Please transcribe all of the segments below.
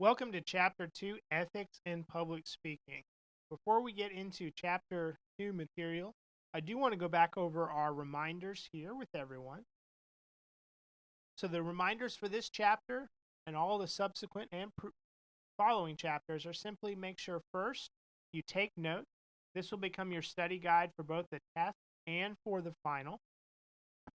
Welcome to Chapter 2, Ethics in Public Speaking. Before we get into Chapter 2 material, I do want to go back over our reminders here with everyone. So the reminders for this chapter and all the subsequent and following chapters are simply make sure first you take notes. This will become your study guide for both the test and for the final.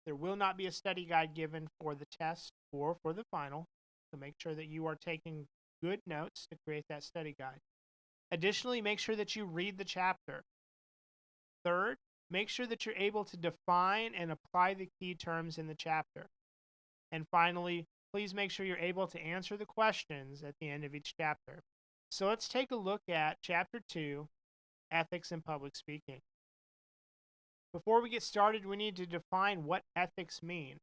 There will not be a study guide given for the test or for the final, so make sure that you are taking good notes to create that study guide. Additionally, make sure that you read the chapter. Third, make sure that you're able to define and apply the key terms in the chapter. And finally, please make sure you're able to answer the questions at the end of each chapter. So let's take a look at Chapter 2, Ethics in Public Speaking. Before we get started, we need to define what ethics mean.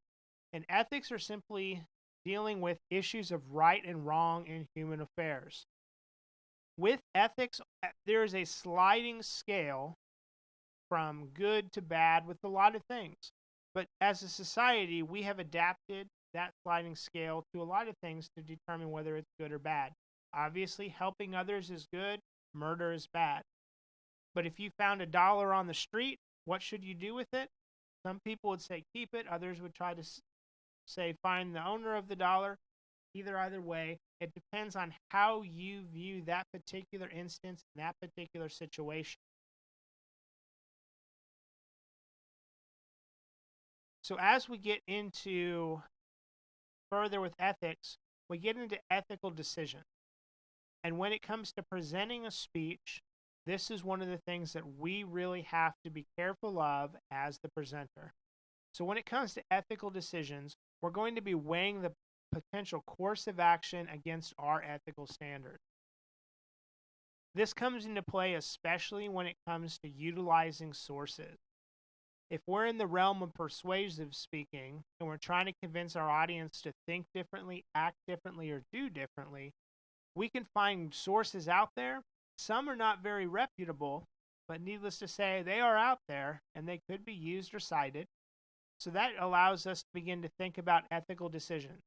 And ethics are simply dealing with issues of right and wrong in human affairs. With ethics, there is a sliding scale from good to bad with a lot of things. But as a society, we have adapted that sliding scale to a lot of things to determine whether it's good or bad. Obviously, helping others is good, murder is bad. But if you found $1 on the street, what should you do with it? Some people would say keep it, others would try to say find the owner of the dollar. Either way, it depends on how you view that particular instance, that particular situation. So as we get into further with ethics, we get into ethical decision. And when it comes to presenting a speech, this is one of the things that we really have to be careful of as the presenter. So when it comes to ethical decisions, we're going to be weighing the potential course of action against our ethical standards. This comes into play especially when it comes to utilizing sources. If we're in the realm of persuasive speaking and we're trying to convince our audience to think differently, act differently, or do differently, we can find sources out there. Some are not very reputable, but needless to say, they are out there and they could be used or cited. So that allows us to begin to think about ethical decisions.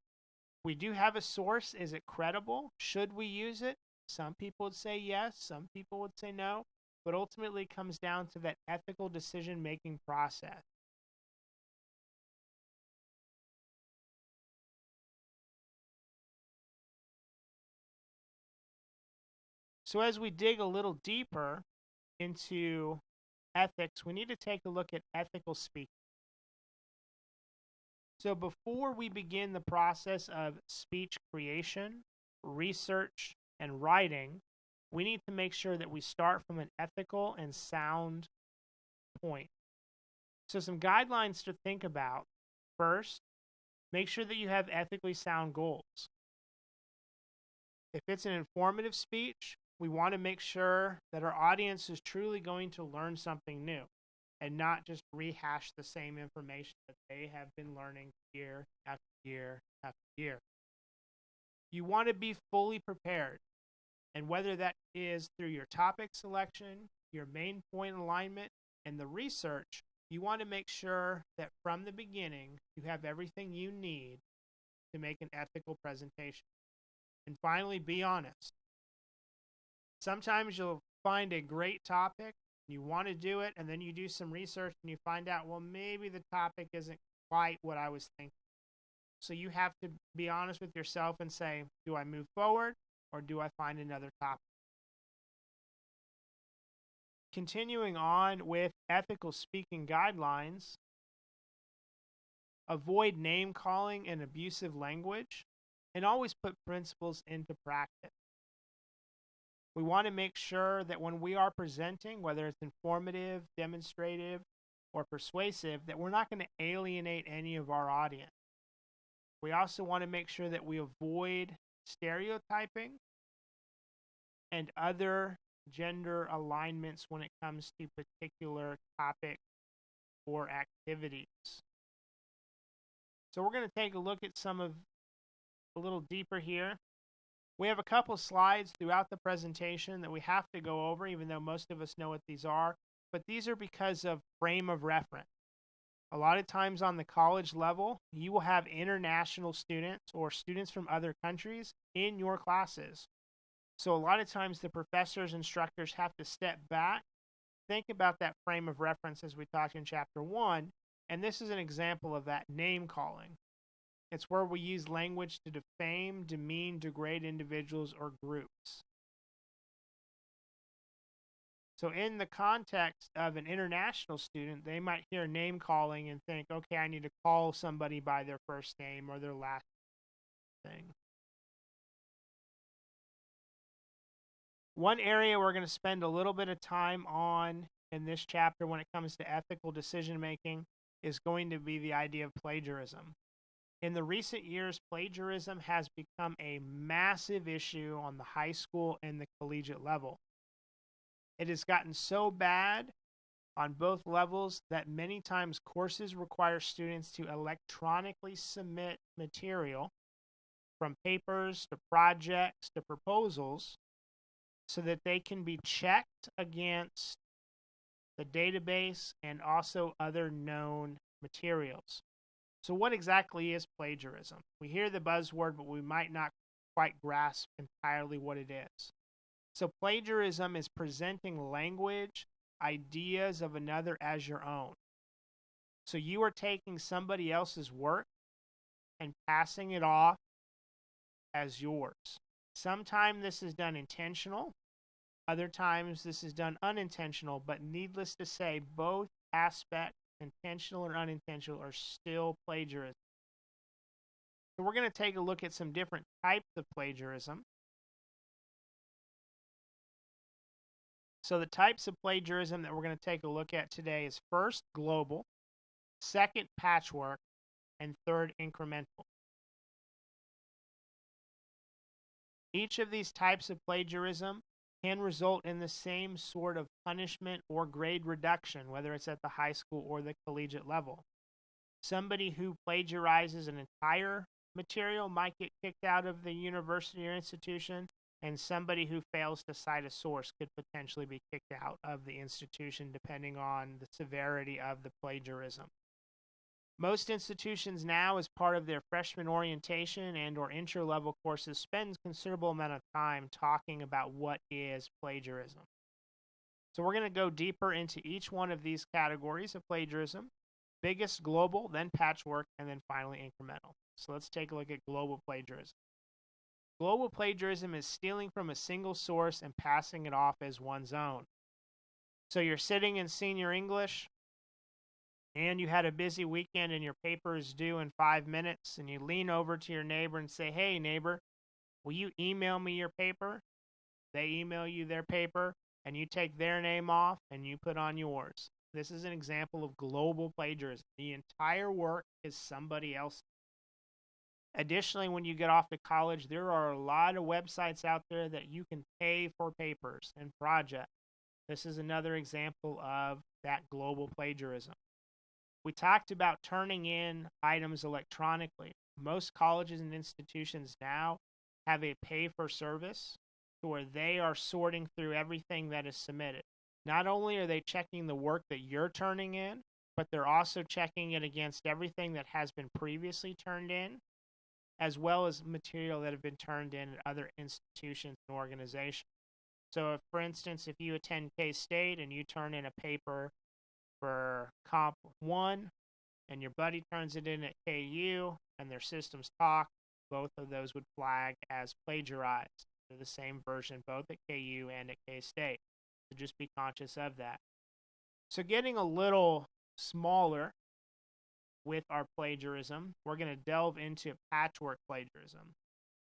We do have a source. Is it credible? Should we use it? Some people would say yes. Some people would say no. But ultimately, it comes down to that ethical decision-making process. So as we dig a little deeper into ethics, we need to take a look at ethical speaking. So before we begin the process of speech creation, research, and writing, we need to make sure that we start from an ethical and sound point. So some guidelines to think about. First, make sure that you have ethically sound goals. If it's an informative speech, we want to make sure that our audience is truly going to learn something new and not just rehash the same information that they have been learning year after year after year. You want to be fully prepared, and whether that is through your topic selection, your main point alignment, and the research, you want to make sure that from the beginning you have everything you need to make an ethical presentation. And finally, be honest. Sometimes you'll find a great topic, you want to do it, and then you do some research and you find out, well, maybe the topic isn't quite what I was thinking. So you have to be honest with yourself and say, do I move forward or do I find another topic? Continuing on with ethical speaking guidelines, avoid name calling and abusive language, and always put principles into practice. We want to make sure that when we are presenting, whether it's informative, demonstrative, or persuasive, that we're not going to alienate any of our audience. We also want to make sure that we avoid stereotyping and other gender alignments when it comes to particular topics or activities. So we're going to take a look at some of a little deeper here. We have a couple slides throughout the presentation that we have to go over, even though most of us know what these are, but these are because of frame of reference. A lot of times on the college level, you will have international students or students from other countries in your classes. So a lot of times the professors, instructors have to step back, think about that frame of reference as we talked in chapter 1, and this is an example of that name calling. It's where we use language to defame, demean, degrade individuals or groups. So in the context of an international student, they might hear name calling and think, okay, I need to call somebody by their first name or their last thing. One area we're going to spend a little bit of time on in this chapter when it comes to ethical decision making is going to be the idea of plagiarism. In the recent years, plagiarism has become a massive issue on the high school and the collegiate level. It has gotten so bad on both levels that many times courses require students to electronically submit material from papers to projects to proposals so that they can be checked against the database and also other known materials. So what exactly is plagiarism? We hear the buzzword, but we might not quite grasp entirely what it is. So plagiarism is presenting language, ideas of another as your own. So you are taking somebody else's work and passing it off as yours. Sometimes this is done intentional. Other times this is done unintentional, but needless to say, both aspects, intentional or unintentional, are still plagiarism. So we're going to take a look at some different types of plagiarism. So the types of plagiarism that we're going to take a look at today is first, global, second, patchwork, and third, incremental. Each of these types of plagiarism can result in the same sort of punishment or grade reduction, whether it's at the high school or the collegiate level. Somebody who plagiarizes an entire material might get kicked out of the university or institution, and somebody who fails to cite a source could potentially be kicked out of the institution depending on the severity of the plagiarism. Most institutions now, as part of their freshman orientation and or intro-level courses, spend a considerable amount of time talking about what is plagiarism. So we're going to go deeper into each one of these categories of plagiarism. Biggest, global, then patchwork, and then finally incremental. So let's take a look at global plagiarism. Global plagiarism is stealing from a single source and passing it off as one's own. So you're sitting in senior English, and you had a busy weekend and your paper is due in 5 minutes, and you lean over to your neighbor and say, hey neighbor, will you email me your paper? They email you their paper, and you take their name off and you put on yours. This is an example of global plagiarism. The entire work is somebody else's. Additionally, when you get off to college, there are a lot of websites out there that you can pay for papers and projects. This is another example of that global plagiarism. We talked about turning in items electronically. Most colleges and institutions now have a pay-for-service where they are sorting through everything that is submitted. Not only are they checking the work that you're turning in, but they're also checking it against everything that has been previously turned in, as well as material that have been turned in at other institutions and organizations. So, for instance, if you attend K-State and you turn in a paper for Comp 1 and your buddy turns it in at KU and their systems talk, both of those would flag as plagiarized. They're the same version both at KU and at K-State. So just be conscious of that. So getting a little smaller with our plagiarism, we're going to delve into patchwork plagiarism.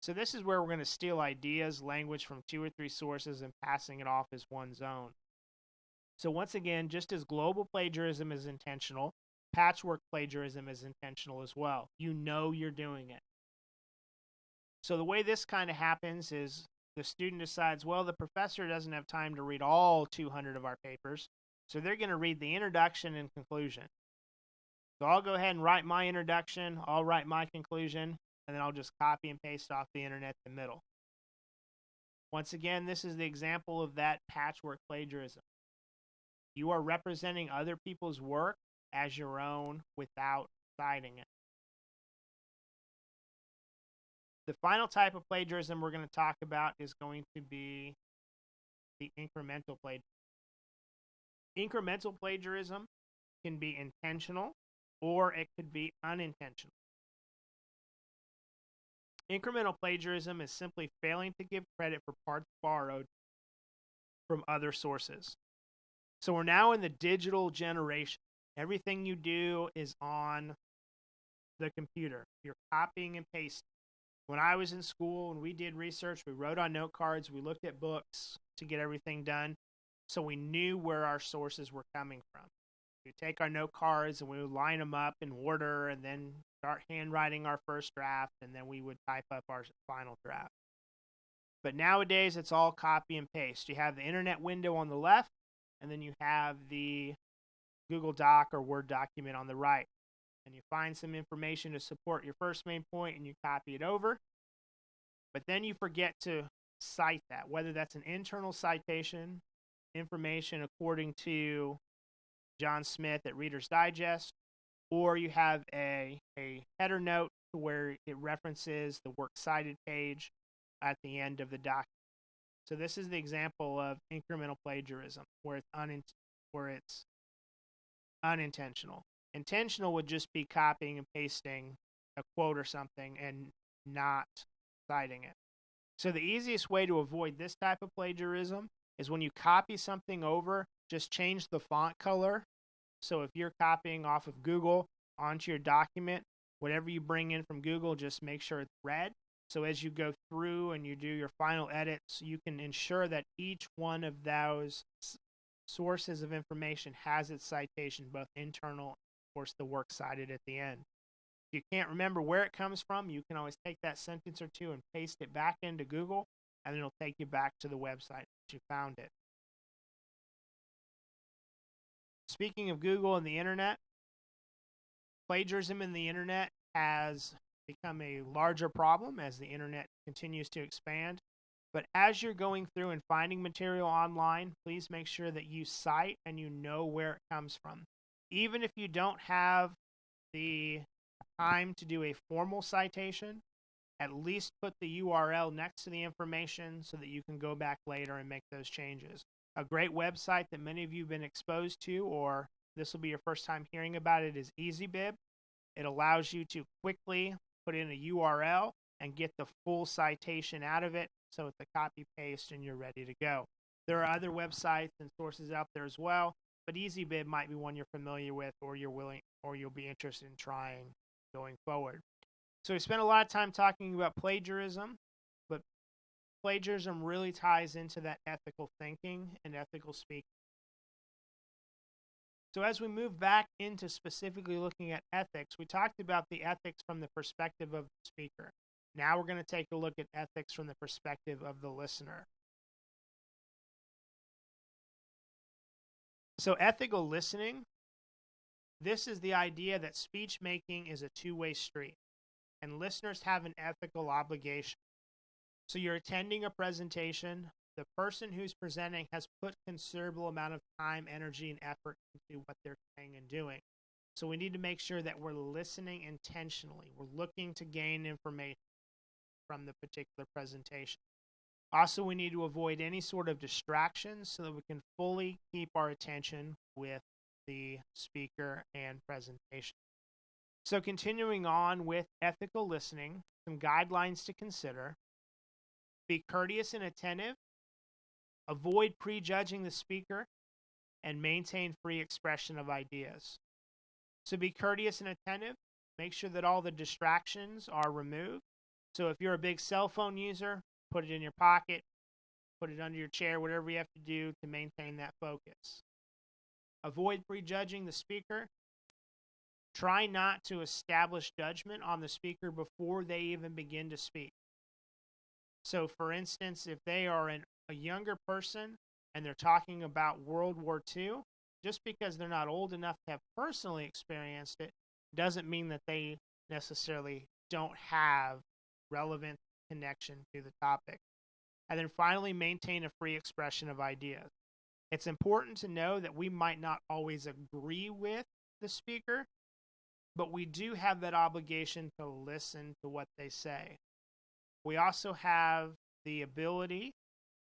So this is where we're going to steal ideas, language from 2 or 3 sources and passing it off as one's own. So once again, just as global plagiarism is intentional, patchwork plagiarism is intentional as well. You know you're doing it. So the way this kind of happens is the student decides, well, the professor doesn't have time to read all 200 of our papers, so they're going to read the introduction and conclusion. So I'll go ahead and write my introduction, I'll write my conclusion, and then I'll just copy and paste off the internet in the middle. Once again, this is the example of that patchwork plagiarism. You are representing other people's work as your own without citing it. The final type of plagiarism we're going to talk about is going to be the incremental plagiarism. Incremental plagiarism can be intentional or it could be unintentional. Incremental plagiarism is simply failing to give credit for parts borrowed from other sources. So we're now in the digital generation. Everything you do is on the computer. You're copying and pasting. When I was in school and we did research, we wrote on note cards, we looked at books to get everything done, so we knew where our sources were coming from. We take our note cards and we would line them up in order and then start handwriting our first draft, and then we would type up our final draft. But nowadays, it's all copy and paste. You have the internet window on the left, and then you have the Google Doc or Word document on the right. And you find some information to support your first main point, and you copy it over. But then you forget to cite that, whether that's an internal citation, information according to John Smith at Reader's Digest, or you have a header note where it references the works cited page at the end of the document. So this is the example of incremental plagiarism, where it's unintentional. Intentional would just be copying and pasting a quote or something and not citing it. So the easiest way to avoid this type of plagiarism is when you copy something over, just change the font color. So if you're copying off of Google onto your document, whatever you bring in from Google, just make sure it's red. So as you go through and you do your final edits, you can ensure that each one of those sources of information has its citation, both internal, of course, the works cited at the end. If you can't remember where it comes from, you can always take that sentence or two and paste it back into Google, and it'll take you back to the website that you found it. Speaking of Google and the internet, plagiarism in the internet has become a larger problem as the internet continues to expand. But as you're going through and finding material online, please make sure that you cite and you know where it comes from. Even if you don't have the time to do a formal citation, at least put the URL next to the information so that you can go back later and make those changes. A great website that many of you have been exposed to, or this will be your first time hearing about it, is EasyBib. It allows you to quickly put in a URL and get the full citation out of it, so it's a copy paste and you're ready to go. There are other websites and sources out there as well, but EasyBib might be one you're familiar with, or you'll be interested in trying going forward. So we spent a lot of time talking about plagiarism, but plagiarism really ties into that ethical thinking and ethical speaking. So as we move back into specifically looking at ethics, we talked about the ethics from the perspective of the speaker. Now we're going to take a look at ethics from the perspective of the listener. So ethical listening, this is the idea that speech making is a two-way street, and listeners have an ethical obligation. So you're attending a presentation. The person who's presenting has put considerable amount of time, energy, and effort into what they're saying and doing. So we need to make sure that we're listening intentionally. We're looking to gain information from the particular presentation. Also, we need to avoid any sort of distractions so that we can fully keep our attention with the speaker and presentation. So continuing on with ethical listening, some guidelines to consider. Be courteous and attentive. Avoid prejudging the speaker, and maintain free expression of ideas. So be courteous and attentive. Make sure that all the distractions are removed. So if you're a big cell phone user, put it in your pocket, put it under your chair, whatever you have to do to maintain that focus. Avoid prejudging the speaker. Try not to establish judgment on the speaker before they even begin to speak. So for instance, if they are a younger person and they're talking about World War II, just because they're not old enough to have personally experienced it doesn't mean that they necessarily don't have relevant connection to the topic. And then finally, maintain a free expression of ideas. It's important to know that we might not always agree with the speaker, but we do have that obligation to listen to what they say. We also have the ability,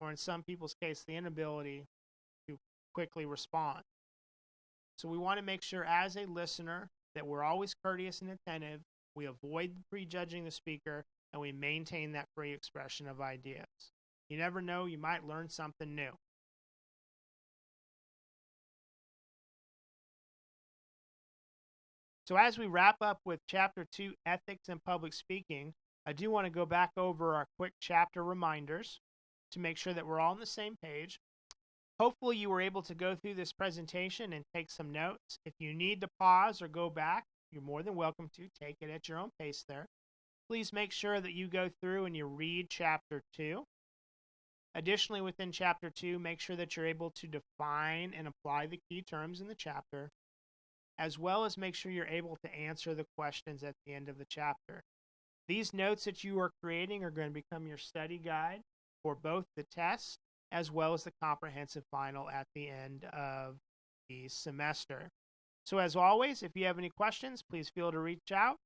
or in some people's case, the inability to quickly respond. So we want to make sure as a listener that we're always courteous and attentive, we avoid prejudging the speaker, and we maintain that free expression of ideas. You never know, you might learn something new. So as we wrap up with Chapter 2, Ethics in Public Speaking, I do want to go back over our quick chapter reminders to make sure that we're all on the same page. Hopefully you were able to go through this presentation and take some notes. If you need to pause or go back, you're more than welcome to. Take it at your own pace there. Please make sure that you go through and you read Chapter 2. Additionally, within Chapter 2, make sure that you're able to define and apply the key terms in the chapter, as well as make sure you're able to answer the questions at the end of the chapter. These notes that you are creating are going to become your study guide for both the test as well as the comprehensive final at the end of the semester. So as always, if you have any questions, please feel free to reach out.